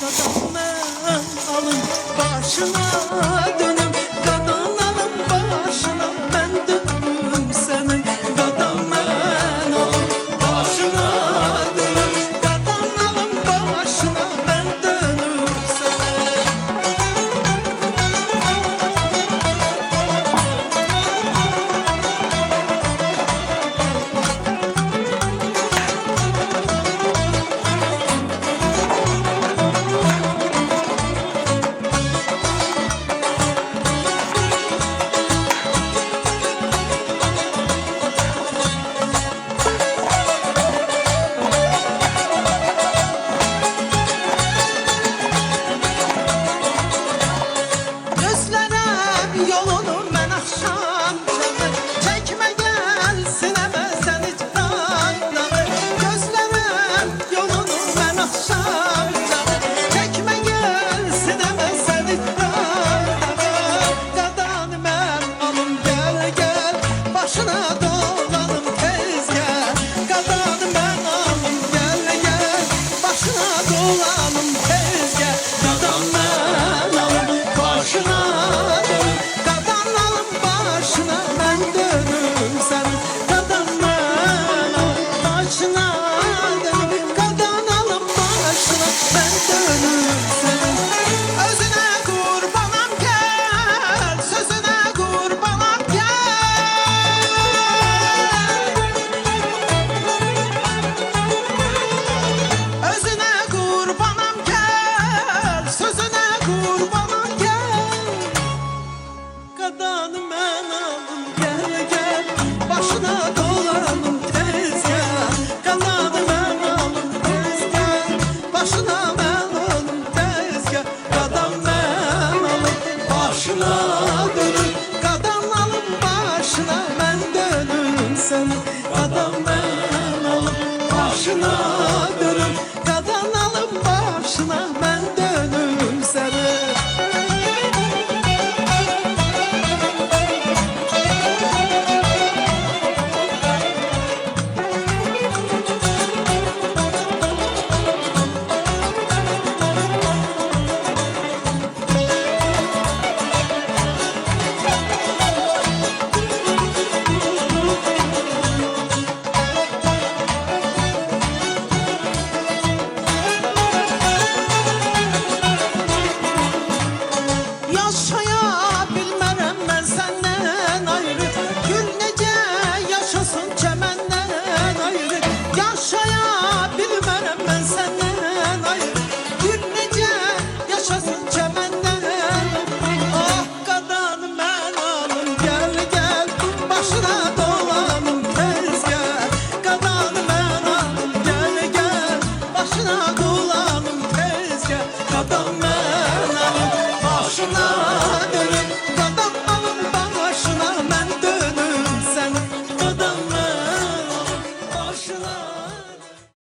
Dadan mən alım başına dönüm, dadan alım başına mən dönüm sənin. Dadan mən alım başına dönüm, dadan alım başına mən dönüm sənin. Gözlərəm yolunu mən axşam çağı, çəkmə gəlsin əvə səni candağı. Gözlərəm yolunu mən axşam çağı, çəkmə gəlsin əvə səni candağı. Dadan mən alım gəl gəl, başına dolanım tez gəl. Dadan mən alım gəl gəl, başına dolanım tez gəl. Dadan mən alım başına dönüm, dadan alım başına mən dönüm sənin. Dadan mən alım başına dönüm, dadan alım başına mən dönüm.